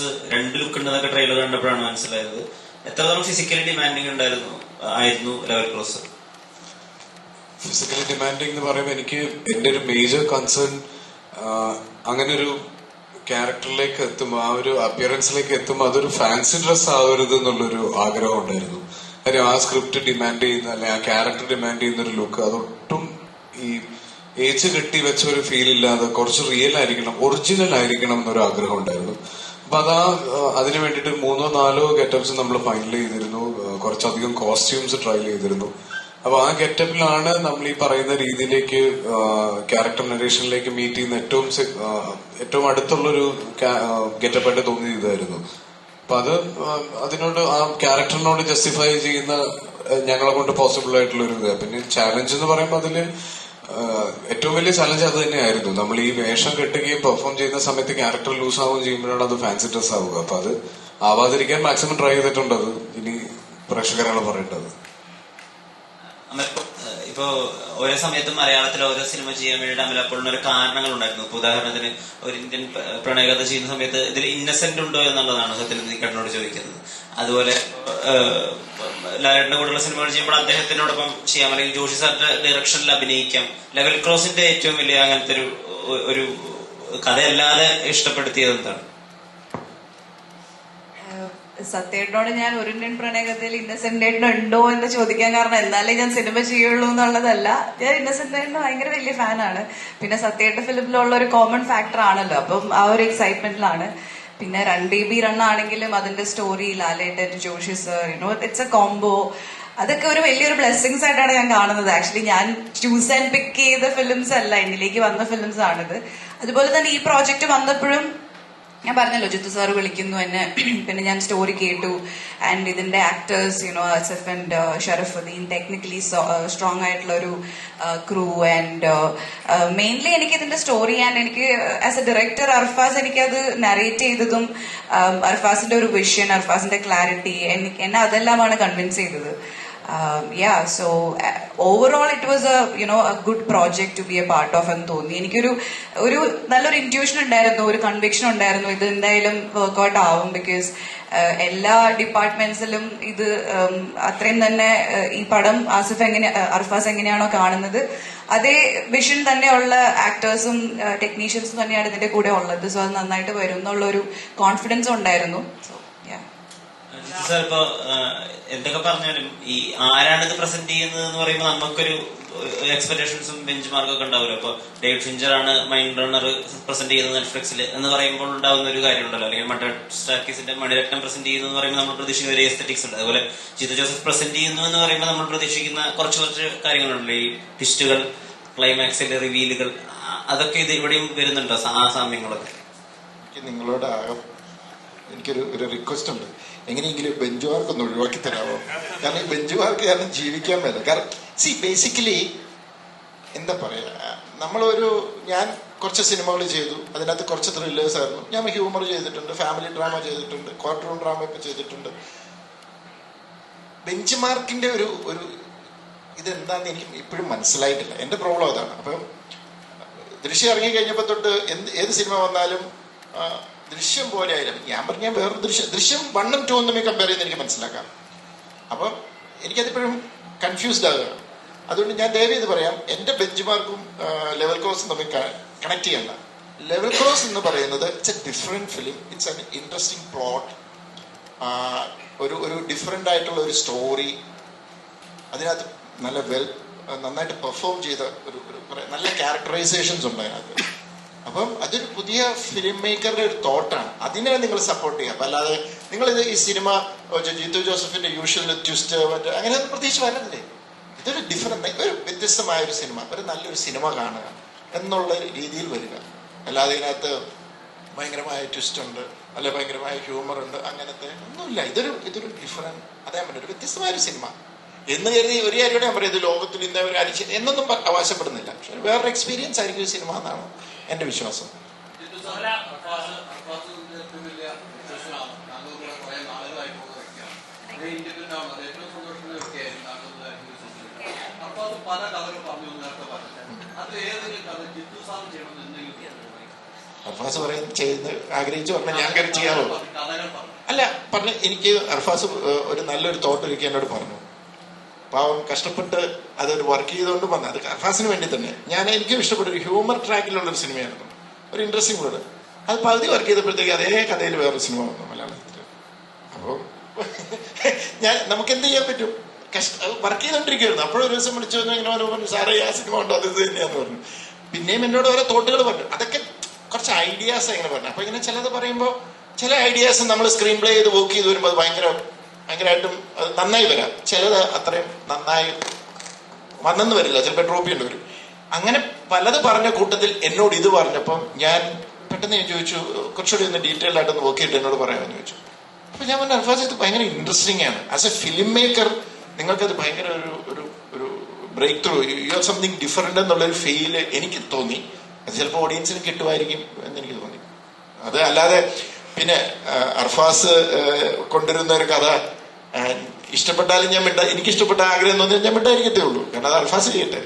Looks, 2 look ഉണ്ടെന്നൊക്കെ trailer കണ്ടപ്പോഴാണ് മനസ്സിലായത്. എത്രത്തോളം ഫിസിക്കലി ഡിമാൻഡിങ് ആയിരുന്നു ലെവൽ ക്രോസ്? ഫിസിക്കലി ഡിമാൻഡിങ് എന്ന് പറയുമ്പോൾ എനിക്ക് എന്റെ ഒരു മേജർ കൺസേൺ അങ്ങനെ ഒരു ക്യാരക്ടറിലേക്ക് എത്തുമ്പോൾ, ആ ഒരു അപ്പിയറൻസിലേക്ക് എത്തുമ്പോൾ അതൊരു ഫാൻസി ഡ്രസ് ആവരുത് എന്നുള്ളൊരു ആഗ്രഹം ഉണ്ടായിരുന്നു. കാര്യം ആ സ്ക്രിപ്റ്റ് ഡിമാൻഡ് ചെയ്യുന്ന, അല്ലെ ആ ക്യാരക്ടർ ഡിമാൻഡ് ചെയ്യുന്ന ഒരു ലുക്ക് അതൊട്ടും ഈ ഏച്ച് കെട്ടി വെച്ച ഒരു ഫീൽ ഇല്ലാതെ കുറച്ച് റിയൽ ആയിരിക്കണം, ഒറിജിനൽ ആയിരിക്കണം എന്നൊരു ആഗ്രഹം ഉണ്ടായിരുന്നു. അപ്പൊ അതിനു വേണ്ടിയിട്ട് 3-4 ഗെറ്റപ്സ് നമ്മൾ ഫൈനൽ ചെയ്തിരുന്നു. കുറച്ചധികം കോസ്റ്റ്യൂംസ് ട്രയൽ ചെയ്തിരുന്നു. അപ്പൊ ആ ഗെറ്റപ്പിലാണ് നമ്മൾ ഈ പറയുന്ന രീതിയിലേക്ക് ക്യാരക്ടർ നരേഷനിലേക്ക് മീറ്റ് ചെയ്യുന്ന ഏറ്റവും അടുത്തുള്ളൊരു ഗെറ്റപ്പായിട്ട് തോന്നിയതായിരുന്നു. അപ്പൊ അതിനോട്, ആ ക്യാരക്ടറിനോട് ജസ്റ്റിഫൈ ചെയ്യുന്ന ഞങ്ങളെ കൊണ്ട് പോസിബിൾ ആയിട്ടുള്ള ഒരു ഇത്. പിന്നെ ചാലഞ്ച് എന്ന് പറയുമ്പോൾ അതില് ഏറ്റവും വലിയ ചലഞ്ച് അത് തന്നെയായിരുന്നു. നമ്മൾ ഈ വേഷം കെട്ടുകയും പെർഫോം ചെയ്യുന്ന സമയത്ത് ക്യാരക്ടർ ലൂസ് ആവുകയും ചെയ്യുമ്പോഴാണ് അത് ഫാൻസി ഡ്രസ് ആവുക. അപ്പൊ അത് ആവാതിരിക്കാൻ മാക്സിമം ട്രൈ ചെയ്തിട്ടുണ്ട്. അത് ഇനി പ്രേക്ഷകരാണ് പറയേണ്ടത്. ഇപ്പൊ ഓരോ സമയത്തും മലയാളത്തിൽ ഓരോ സിനിമ ചെയ്യാൻ വേണ്ടിയിട്ട് അമൽ അപ്പോളിന് ഒരു കാരണങ്ങൾ ഉണ്ടായിരുന്നു. ഇപ്പൊ ഉദാഹരണത്തിന് ഒരു ഇന്ത്യൻ പ്രണയകഥ ചെയ്യുന്ന സമയത്ത് ഇതിൽ ഇന്നസെന്റ് ഉണ്ടോ എന്നുള്ളതാണ് സത്യത്തിൽ കണ്ണോട് ചോദിക്കുന്നത്. അതുപോലെ ലാലേട്ടന്റെ കൂടെയുള്ള സിനിമകൾ ചെയ്യുമ്പോൾ അദ്ദേഹത്തിനോടൊപ്പം ചെയ്യാം, അല്ലെങ്കിൽ ജോഷി സാറിന്റെ ഡയറക്ഷനിൽ അഭിനയിക്കാം. ലെവൽ ക്രോസിന്റെ ഏറ്റവും വലിയ അങ്ങനത്തെ ഒരു കഥയല്ലാതെ ഇഷ്ടപ്പെടുത്തിയത് എന്താണ്? സത്യേട്ടനോട് ഞാൻ ഒരു ഇന്ത്യൻ പ്രണയകഥയിൽ ഇന്നസെന്റ് ഉണ്ടോ എന്ന് ചോദിക്കാൻ കാരണം എന്നാലേ ഞാൻ സിനിമ ചെയ്യുള്ളൂ എന്നുള്ളതല്ല. ഞാൻ ഇന്നസെന്റ് ഭയങ്കര വലിയ ഫാനാണ്. പിന്നെ സത്യേട്ട ഫിലിമിലുള്ള ഒരു കോമൺ ഫാക്ടർ ആണല്ലോ, അപ്പം ആ ഒരു എക്സൈറ്റ്മെന്റിലാണ്. പിന്നെ 2 റൺ ആണെങ്കിലും അതിന്റെ story, Lalettan, Joshiy sir, it's a combo. അതൊക്കെ ഒരു വലിയൊരു ബ്ലെസ്സിങ്സ് ആയിട്ടാണ് ഞാൻ കാണുന്നത്. ആക്ച്വലി ഞാൻ ചൂസ് ആൻഡ് പിക്ക് ചെയ്ത ഫിലിംസ് അല്ല, എന്നിലേക്ക് വന്ന ഫിലിംസ് ആണിത്. അതുപോലെ തന്നെ ഈ പ്രോജക്റ്റ് വന്നപ്പോഴും ഞാൻ പറഞ്ഞല്ലോ, ജിത്തു സാർ വിളിക്കുന്നു എന്നെ. പിന്നെ ഞാൻ സ്റ്റോറി കേട്ടു. ആൻഡ് ഇതിന്റെ actors, Asif and Sharafudheen, technically strong ആയിട്ടുള്ള ഒരു ക്രൂ. ആൻഡ് മെയിൻലി എനിക്ക് ഇതിന്റെ സ്റ്റോറി, ആൻഡ് എനിക്ക് ആസ് എ ഡയറക്ടർ അർഫാസ് എനിക്കത് നറേറ്റ് ചെയ്തതും അർഫാസിന്റെ ഒരു വിഷൻ, അർഫാസിന്റെ ക്ലാരിറ്റി, എന്നെ അതെല്ലാമാണ് കൺവിൻസ് ചെയ്തത്. So overall it was a good project to be a part of എന്ന് തോന്നി. എനിക്കൊരു നല്ലൊരു ഇൻറ്റ്യൂഷൻ ഉണ്ടായിരുന്നു, ഒരു കൺവിക്ഷൻ ഉണ്ടായിരുന്നു, ഇത് എന്തായാലും വർക്ക്ഔട്ട് ആവും. ബിക്കോസ് എല്ലാ ഡിപ്പാർട്ട്മെന്റ്സിലും ഇത് അത്രയും തന്നെ ഈ പടം അർഫാസ് എങ്ങനെയാണോ കാണുന്നത് അതേ വിഷൻ തന്നെയുള്ള ആക്ടേഴ്സും ടെക്നീഷ്യൻസും തന്നെയാണ് ഇതിന്റെ കൂടെ ഉള്ളത്. സോ അത് നന്നായിട്ട് വരും എന്നുള്ളൊരു കോൺഫിഡൻസ് ഉണ്ടായിരുന്നു. സാർ, ഇപ്പൊ എന്തൊക്കെ പറഞ്ഞാലും ഈ ആരാണ് ഇത് പ്രസന്റ് ചെയ്യുന്നത് എന്ന് പറയുമ്പോൾ നമുക്കൊരു എക്സ്പെക്ടേഷൻസും ബെഞ്ച് മാർക്കൊക്കെ ഉണ്ടാവുമല്ലോ. ഇപ്പൊ ഡേവിഡ് ഫിഞ്ചർ ആണ് മൈൻഡ് റണ്ണർ പ്രസന്റ് ചെയ്യുന്നത് നെറ്റ്ഫ്ലിക്സിൽ എന്ന് പറയുമ്പോൾ ഉണ്ടാവുന്ന ഒരു കാര്യമുണ്ടല്ലോ. അല്ലെങ്കിൽ സ്റ്റാർക്കീസിന്റെ മണിരത്നം പ്രസന്റ് ചെയ്യുന്നു എന്ന് പറയുമ്പോൾ നമ്മൾ പ്രതീക്ഷിക്കുന്ന ഒരു എസ്തെറ്റിക്സ് ഉണ്ട്. അതുപോലെ ജിത്തു ജോസഫ് പ്രസന്റ് ചെയ്യുന്നു എന്ന് പറയുമ്പോൾ നമ്മൾ പ്രതീക്ഷിക്കുന്ന കുറച്ച് കാര്യങ്ങളുണ്ടല്ലോ. ഈ ട്വിസ്റ്റുകൾ, ക്ലൈമാക്സിലെ റിവീലുകൾ, അതൊക്കെ ഇത് ഇവിടെയും വരുന്നുണ്ടോ ആ സാമ്യങ്ങളൊക്കെ? നിങ്ങളോട് എനിക്കൊരു റിക്വസ്റ്റ് ഉണ്ട്. എങ്ങനെയെങ്കിലും ബെഞ്ച് മാർക്ക് ഒന്ന് ഒഴിവാക്കി തരാമോ? കാരണം ഈ ബെഞ്ച് മാർക്ക് കാരണം ജീവിക്കാൻ പറ്റില്ല. കാരണം ബേസിക്കലി എന്താ പറയാ, ഞാൻ കുറച്ച് സിനിമകൾ ചെയ്തു. അതിനകത്ത് കുറച്ച് ത്രില്ലേഴ്സ് ആയിരുന്നു. ഞാൻ ഹ്യൂമർ ചെയ്തിട്ടുണ്ട്, ഫാമിലി ഡ്രാമ ചെയ്തിട്ടുണ്ട്, കോർട്ട് റൂം ഡ്രാമ ഒക്കെ ചെയ്തിട്ടുണ്ട്. ബെഞ്ച് മാർക്കിന്റെ ഒരു ഇതെന്താന്ന് എനിക്ക് ഇപ്പോഴും മനസ്സിലായിട്ടില്ല. എന്റെ പ്രോബ്ലം അതാണ്. അപ്പം ദൃശ്യം ഇറങ്ങി കഴിഞ്ഞപ്പോൾ തൊട്ട് ഏത് സിനിമ വന്നാലും ദൃശ്യം പോലെ ആയാലും ഞാൻ വേറെ ദൃശ്യം 1 ഉം 2 ഉം തമ്മിൽ കമ്പയർ ചെയ്യുന്ന എനിക്ക് മനസ്സിലാക്കാം. അപ്പം എനിക്കതിപ്പോഴും കൺഫ്യൂസ്ഡ് ആകുകയാണ്. അതുകൊണ്ട് ഞാൻ ദയവ് ചെയ്ത് പറയാം, എൻ്റെ ബെഞ്ച് മാർക്കും ലെവൽ ക്രോസും തമ്മിൽ കണക്ട് ചെയ്യണ്ട. ലെവൽ ക്രോസ് എന്ന് പറയുന്നത് it's A different film, it's an interesting plot, ഒരു ഡിഫറെൻ്റ് ആയിട്ടുള്ള ഒരു സ്റ്റോറി, അതിനകത്ത് നന്നായിട്ട് പെർഫോം ചെയ്ത ഒരു നല്ല ക്യാരക്ടറൈസേഷൻസ് ഉണ്ട് അതിനകത്ത്. അപ്പം അതൊരു പുതിയ ഫിലിം മേക്കറുടെ ഒരു തോട്ടാണ്. അതിനെ നിങ്ങൾ സപ്പോർട്ട് ചെയ്യുക. അപ്പം അല്ലാതെ നിങ്ങളിത് ഈ സിനിമ ജിത്തു ജോസഫിന്റെ യൂഷ്വൽ ട്വിസ്റ്റ് അങ്ങനെ ഒന്നും പ്രതീക്ഷിച്ച് വരണ്ടേ. ഇതൊരു ഒരു വ്യത്യസ്തമായ ഒരു സിനിമ, ഒരു നല്ലൊരു സിനിമ കാണുക എന്നുള്ള രീതിയിൽ വരിക. അല്ലാതെ ഇതിനകത്ത് ഭയങ്കരമായ ട്വിസ്റ്റ് ഉണ്ട്, അല്ലെ ഭയങ്കരമായ ഹ്യൂമർ ഉണ്ട്, അങ്ങനത്തെ ഒന്നുമില്ല. ഇതൊരു ഡിഫറെന്റ്, അതേ ഒരു വ്യത്യസ്തമായൊരു സിനിമ എന്ന് കരുതി ഒരു കാര്യം ഞാൻ പറയാം, ഇത് ലോകത്തിൽ ഇന്ന് ഒരു എന്നൊന്നും അവകാശപ്പെടുന്നില്ല. പക്ഷെ വേറൊരു എക്സ്പീരിയൻസ് ആയിരിക്കും ഈ സിനിമ എന്നാണ് എന്റെ വിശ്വാസം. അർഫാസ് ചെയ്യുന്ന ആഗ്രഹിച്ചു പറഞ്ഞാൽ ഞാൻ കയറി ചെയ്യാമോ? അല്ല പറഞ്ഞ എനിക്ക് അർഫാസ് ഒരു നല്ലൊരു തോട്ട് ഒരിക്കൽ എന്നോട് പറഞ്ഞു. പാവം കഷ്ടപ്പെട്ട് അതൊരു വർക്ക് ചെയ്തുകൊണ്ട് വന്നത് അത് അർഫാസിന് വേണ്ടി തന്നെ. എനിക്കും ഇഷ്ടപ്പെട്ട ഒരു ഹ്യൂമർ ട്രാക്കിലുള്ളൊരു സിനിമയായിരുന്നു, ഒരു ഇൻട്രസ്റ്റിംഗ് കൂടെ. അത് പകുതി വർക്ക് ചെയ്തപ്പോഴത്തേക്ക് അതേ കഥയിൽ വേറൊരു സിനിമ വന്നു മലയാളത്തിൽ. അപ്പോൾ നമുക്ക് എന്ത് ചെയ്യാൻ പറ്റും? വർക്ക് ചെയ്തോണ്ടിരിക്കുകയായിരുന്നു. അപ്പോഴൊരു ദിവസം വിളിച്ചു ഇങ്ങനെ പറഞ്ഞു, സാറേ ആ സിനിമ ഉണ്ടോ? അത് തന്നെയാന്ന് പറഞ്ഞു. പിന്നെയും എന്നോട് ഓരോ തോട്ടുകൾ പറഞ്ഞു. അതൊക്കെ കുറച്ച് ഐഡിയാസ് ഇങ്ങനെ പറഞ്ഞു. അപ്പൊ ഇങ്ങനെ ചിലത് പറയുമ്പോൾ ചില ഐഡിയാസ് നമ്മൾ സ്ക്രീൻ പ്ലേ ചെയ്ത് വർക്ക് ചെയ്ത് വരുമ്പോൾ അത് ഭയങ്കരമായിട്ടും അത് നന്നായി വരാം. ചിലത് അത്രയും നന്നായി വന്നെന്ന് വരില്ല, ചിലപ്പോൾ ഡ്രോപ്പ് ചെയ്യേണ്ടി വരും. അങ്ങനെ പലത് പറഞ്ഞ കൂട്ടത്തിൽ എന്നോട് ഇത് പറഞ്ഞപ്പം ഞാൻ പെട്ടെന്ന് ഞാൻ ചോദിച്ചു, കുറച്ചുകൂടി ഒന്ന് ഡീറ്റെയിൽ ആയിട്ടൊന്ന് വർക്ക് ചെയ്തിട്ട് എന്നോട് പറയാമെന്ന് ചോദിച്ചു. അപ്പൊ ഞാൻ പറഞ്ഞു, അർഫാസ് ഇത് ഭയങ്കര ഇൻട്രസ്റ്റിംഗ് ആണ്. ആസ് എ ഫിലിം മേക്കർ നിങ്ങൾക്കത് ഭയങ്കര ഒരു breakthrough, you are something different എന്നുള്ളൊരു ഫീല് എനിക്ക് തോന്നി. അത് ചിലപ്പോൾ ഓഡിയൻസിന് കിട്ടുമായിരിക്കും എന്ന് എനിക്ക് തോന്നി. അത് അല്ലാതെ പിന്നെ അർഫാസ് കൊണ്ടുവരുന്ന ഒരു കഥ ഇഷ്ടപ്പെട്ടാലും ഞാൻ എനിക്ക് ഇഷ്ടപ്പെട്ട ആഗ്രഹം തോന്നിയാൽ ഞാൻ മിണ്ടായിരിക്കത്തേ ഉള്ളൂ. കാരണം അത് അർഫാസ് ചെയ്യട്ടെ.